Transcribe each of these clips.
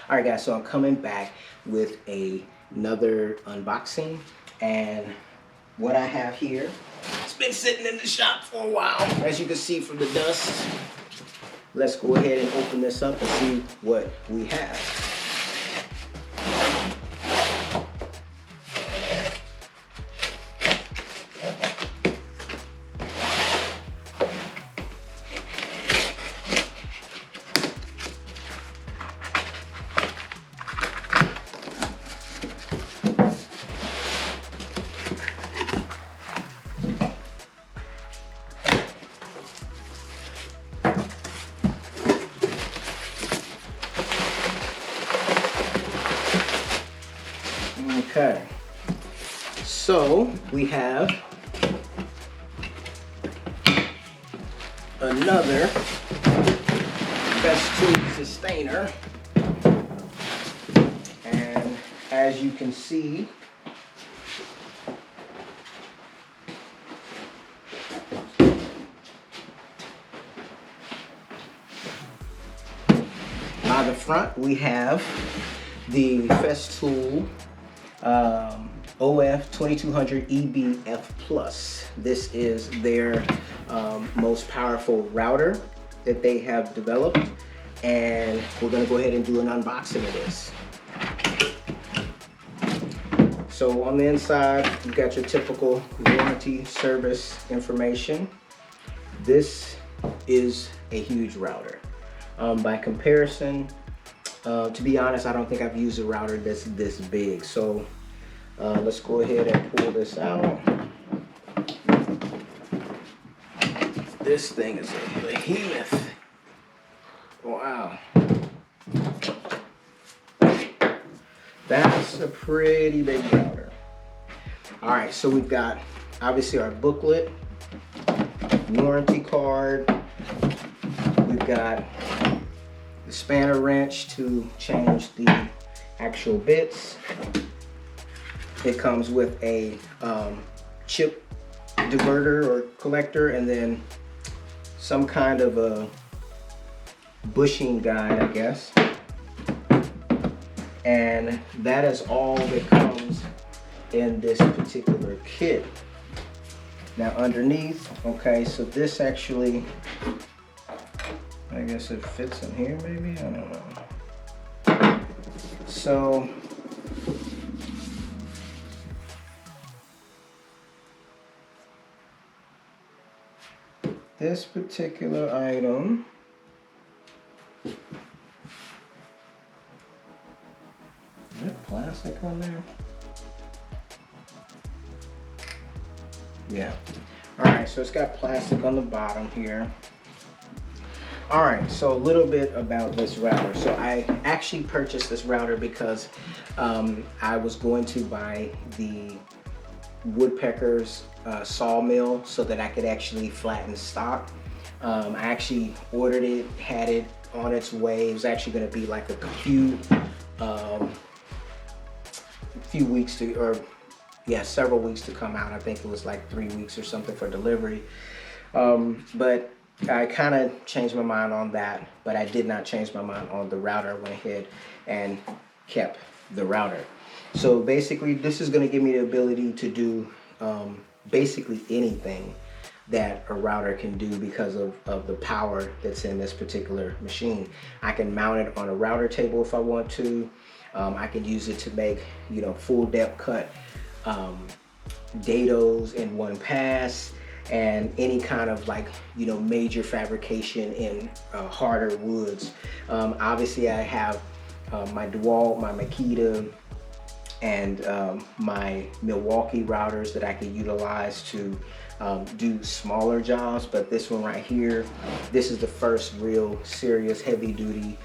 All right, guys, so I'm coming back with another unboxing, and what I have here, it's been sitting in the shop for a while, as you can see from the dust. Let's go ahead and open this up and see what we have. Okay, so we have another Festool sustainer, and as you can see, by the front we have the Festool OF 2200 EBF Plus. This is their most powerful router that they have developed, and we're going to go ahead and do an unboxing of this. So on the inside, you got your typical warranty service information. This is a huge router. By comparison, to be honest, I don't think I've used a router that's this big. So let's go ahead and pull this out. This thing is a behemoth. Wow. That's a pretty big router. All right, so we've got obviously our booklet, warranty card. We've got the spanner wrench to change the actual bits. It comes with a chip diverter or collector, and then some kind of a bushing guide, I guess. And that is all that comes in this particular kit. Now underneath, okay, so this actually, I guess it fits in here maybe, I don't know. So this particular item is there plastic on there? Yeah. All right, so it's got plastic on the bottom here. All right, so a little bit about this router. So I actually purchased this router because I was going to buy the woodpecker's sawmill so that I could actually flatten stock. I actually ordered it, had it on its way. It was actually going to be like a few weeks to, or yeah, several weeks to come out. I think it was like 3 weeks or something for delivery. But I kind of changed my mind on that, but I did not change my mind on the router. I went ahead and kept the router. So basically, this is going to give me the ability to do basically anything that a router can do because of the power that's in this particular machine. I can mount it on a router table if I want to. I can use it to make, you know, full depth cut dados in one pass, and any kind of, like, you know, major fabrication in harder woods. Obviously I have my DeWalt, my Makita, and my Milwaukee routers that I can utilize to do smaller jobs. But this one right here, this is the first real serious heavy duty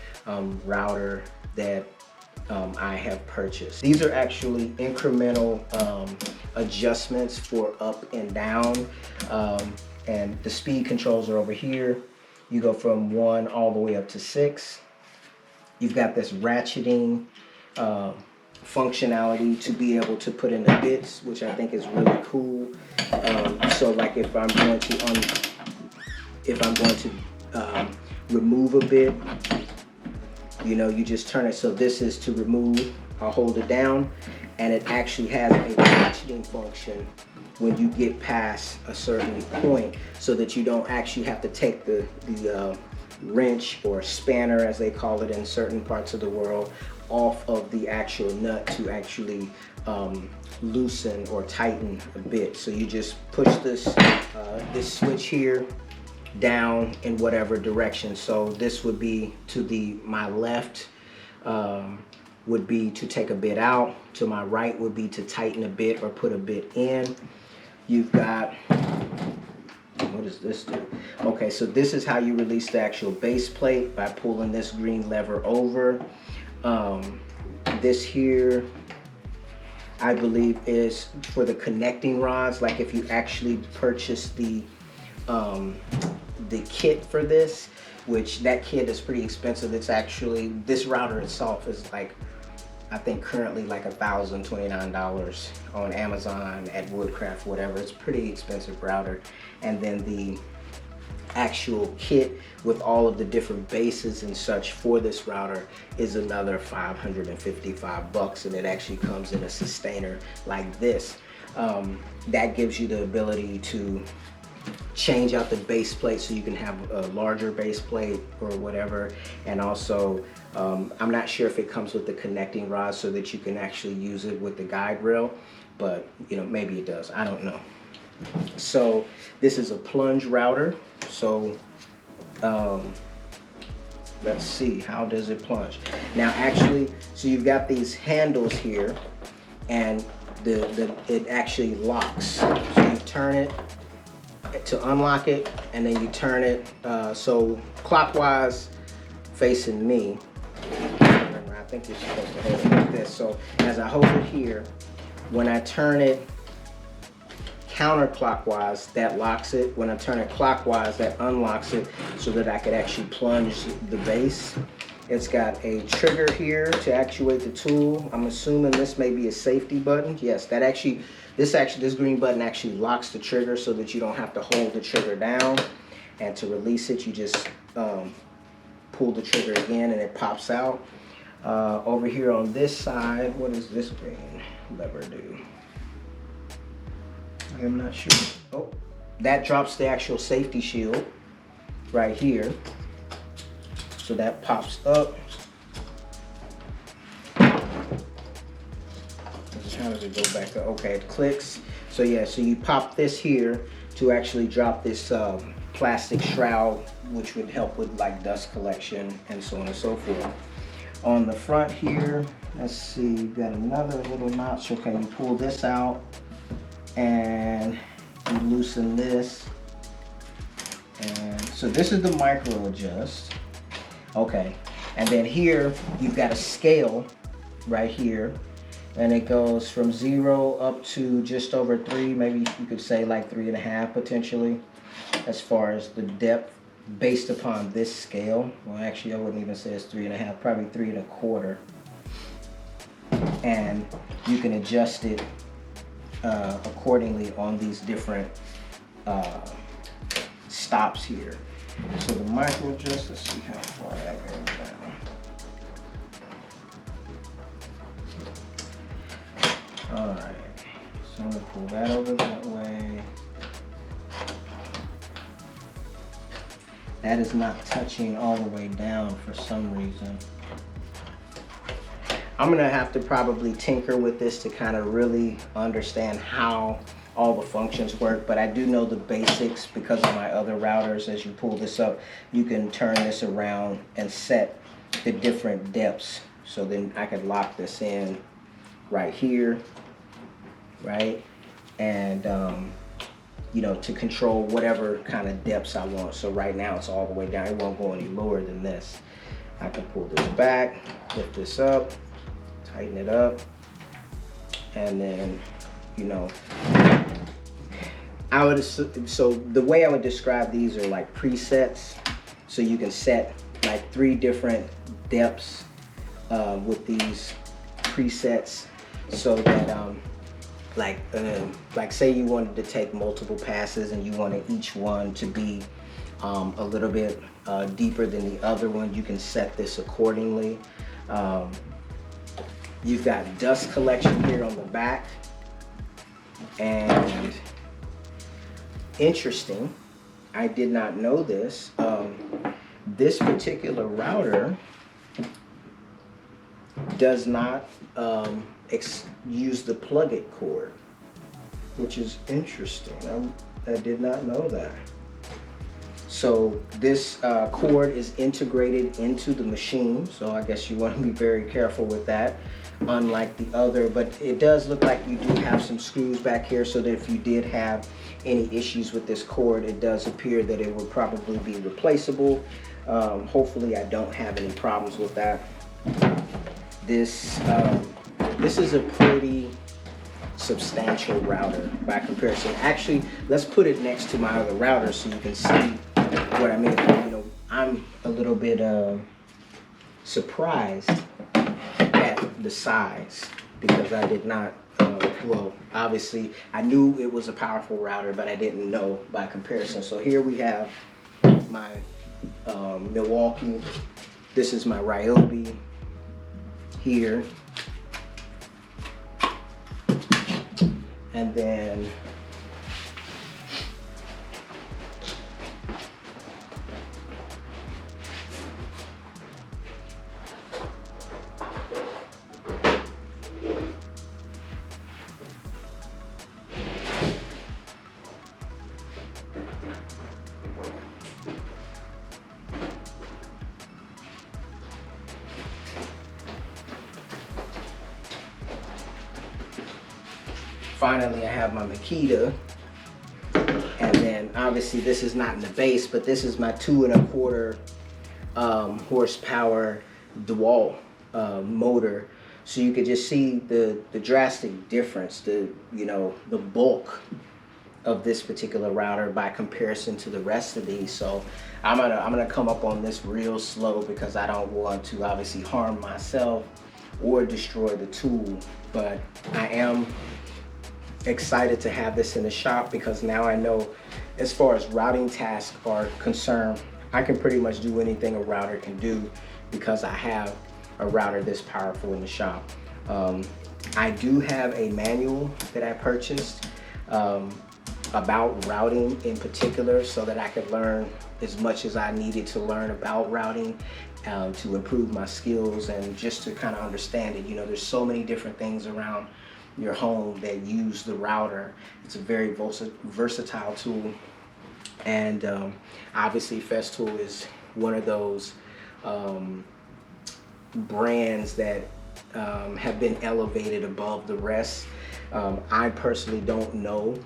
router that I have purchased. These are actually incremental adjustments for up and down, and the speed controls are over here. You go from 1 all the way up to 6. You've got this ratcheting functionality to be able to put in the bits, which I think is really cool. So like if I'm going to remove a bit, You know, you just turn it. So this is to remove. I'll hold it down, and it actually has a ratcheting function when you get past a certain point, so that you don't actually have to take the wrench or spanner, as they call it in certain parts of the world, off of the actual nut to actually loosen or tighten a bit. So you just push this switch here down in whatever direction. So this would be to my left, would be to take a bit out. To my right would be to tighten a bit or put a bit in. You've got, what does this do? Okay, so this is how you release the actual base plate, by pulling this green lever over. This here, I believe, is for the connecting rods. Like if you actually purchase the kit for this, which that kit is pretty expensive. It's actually, this router itself is like, I think currently like $1,029 on Amazon, at Woodcraft, whatever. It's a pretty expensive router. And then the actual kit with all of the different bases and such for this router is another $555, and it actually comes in a sustainer like this. That gives you the ability to change out the base plate, so you can have a larger base plate or whatever. And also, I'm not sure if it comes with the connecting rod so that you can actually use it with the guide rail, but you know, maybe it does, I don't know. So this is a plunge router. So let's see, how does it plunge? Now actually, so you've got these handles here, and it actually locks. So you turn it to unlock it, and then you turn it so clockwise facing me. I think you're supposed to hold it like this. So as I hold it here, when I turn it counterclockwise, that locks it. When I turn it clockwise, that unlocks it, so that I could actually plunge the base. It's got a trigger here to actuate the tool. I'm assuming this may be a safety button. Yes, this green button actually locks the trigger, so that you don't have to hold the trigger down. And to release it, you just pull the trigger again, and it pops out. Over here on this side, what does this green lever do? I'm not sure. Oh, that drops the actual safety shield right here. So that pops up. How does it go back up? Okay, it clicks. So yeah, so you pop this here to actually drop this plastic shroud, which would help with like dust collection and so on and so forth. On the front here, let's see, you've got another little notch. Okay, you pull this out and you loosen this. And so this is the micro adjust. Okay, and then here you've got a scale right here, and it goes from 0 up to just over 3, maybe you could say like 3.5 potentially, as far as the depth based upon this scale. Well, actually I wouldn't even say it's 3.5, probably 3.25. And you can adjust it accordingly on these different stops here. So the micro adjust, let's see how far that goes down. All right, so I'm gonna pull that over that way. That is not touching all the way down for some reason. I'm gonna have to probably tinker with this to kind of really understand how all the functions work, but I do know the basics because of my other routers. As you pull this up, you can turn this around and set the different depths. So then I could lock this in right here, right? And you know, to control whatever kind of depths I want. So right now it's all the way down. It won't go any lower than this. I can pull this back, lift this up, tighten it up, and then, you know, so the way I would describe these are like presets. So you can set like 3 different depths with these presets, so that like say you wanted to take multiple passes and you wanted each one to be a little bit deeper than the other one, you can set this accordingly. You've got dust collection here on the back, and interesting, I did not know this. This particular router does not use the plug-it cord, which is interesting. I did not know that. So this cord is integrated into the machine, so I guess you want to be very careful with that, unlike the other. But it does look like you do have some screws back here, so that if you did have any issues with this cord, it does appear that it would probably be replaceable. Hopefully I don't have any problems with that. This is a pretty substantial router by comparison. Actually, let's put it next to my other router so you can see what I mean. You know, I'm a little bit surprised at the size, because I did not, well, obviously I knew it was a powerful router, but I didn't know by comparison. So here we have my Milwaukee. This is my Ryobi here. And then finally I have my Makita, and then obviously this is not in the base, but this is my 2.25 horsepower DeWalt motor. So you could just see the drastic difference, the bulk of this particular router by comparison to the rest of these. So I'm gonna come up on this real slow, because I don't want to obviously harm myself or destroy the tool. But I am excited to have this in the shop, because now I know, as far as routing tasks are concerned, I can pretty much do anything a router can do, because I have a router this powerful in the shop. I do have a manual that I purchased about routing in particular, so that I could learn as much as I needed to learn about routing to improve my skills, and just to kind of understand it. You know, there's so many different things around your home that use the router. It's a very versatile tool, and obviously Festool is one of those brands that have been elevated above the rest. I personally don't know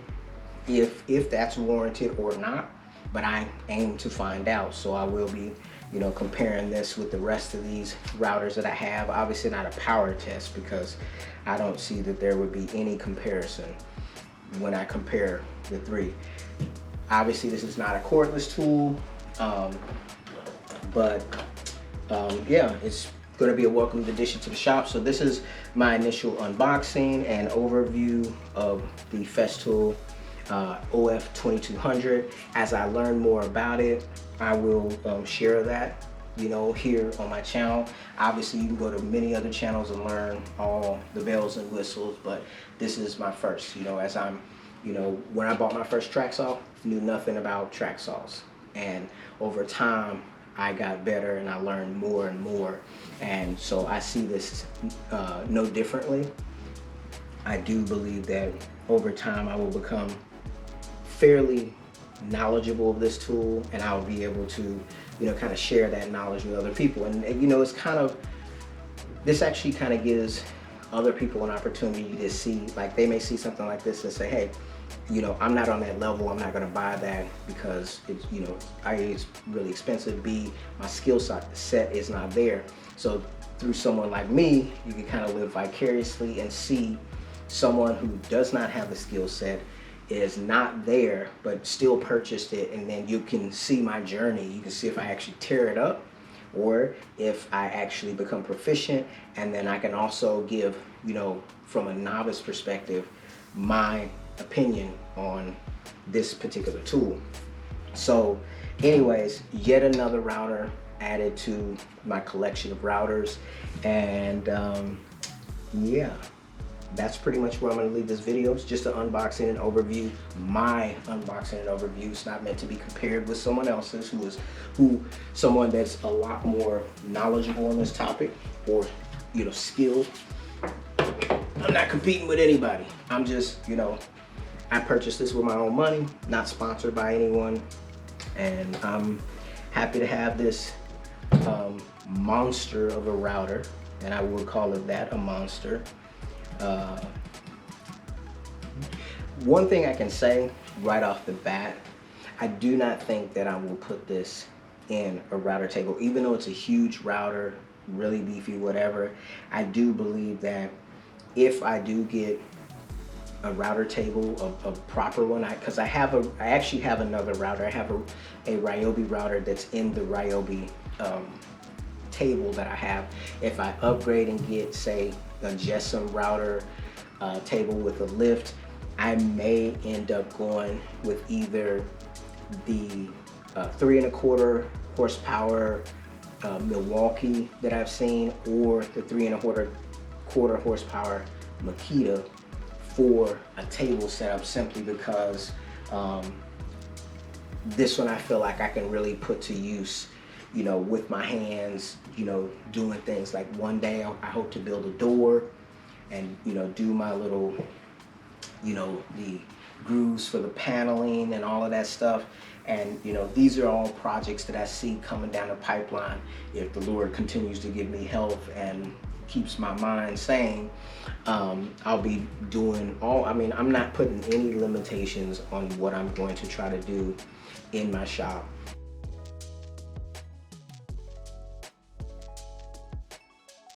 if that's warranted or not, but I aim to find out. So I will be, comparing this with the rest of these routers that I have. Obviously not a power test, because I don't see that there would be any comparison when I compare the three. Obviously this is not a cordless tool, but yeah, it's going to be a welcome addition to the shop. So this is my initial unboxing and overview of the Festool OF 2200. As I learn more about it, I will share that, here on my channel. Obviously, you can go to many other channels and learn all the bells and whistles, but this is my first. As I'm, when I bought my first track saw, knew nothing about track saws, and over time I got better and I learned more and more, and so I see this no differently. I do believe that over time I will become fairly knowledgeable of this tool, and I'll be able to, kind of share that knowledge with other people. And it's kind of, this actually kind of gives other people an opportunity to see, like they may see something like this and say, hey, I'm not on that level, I'm not going to buy that because it's, A, it's really expensive, B, my skill set is not there. So through someone like me, you can kind of live vicariously and see someone who does not have the skill set, is not there, but still purchased it, and then you can see my journey. You can see if I actually tear it up, or if I actually become proficient, and then I can also give, from a novice perspective, my opinion on this particular tool. So anyways, yet another router added to my collection of routers. And yeah, that's pretty much where I'm going to leave this video. It's just an unboxing and overview. My unboxing and overview. It's not meant to be compared with someone else's someone that's a lot more knowledgeable on this topic, or skilled. I'm not competing with anybody. I'm just, I purchased this with my own money, not sponsored by anyone, and I'm happy to have this monster of a router, and I would call it that, a monster. One thing I can say right off the bat, I do not think that I will put this in a router table, even though it's a huge router, really beefy, whatever. I do believe that if I do get a router table, a proper one, because I actually have another router. I have a Ryobi router that's in the Ryobi table that I have. If I upgrade and get, say, a Jessam router table with a lift, I may end up going with either the 3.25 horsepower Milwaukee that I've seen, or the 3.25 horsepower Makita for a table setup, simply because this one I feel like I can really put to use, with my hands, doing things like one day I hope to build a door and, do my little, the grooves for the paneling and all of that stuff. And, these are all projects that I see coming down the pipeline. If the Lord continues to give me health and keeps my mind sane, I'll be doing I'm not putting any limitations on what I'm going to try to do in my shop.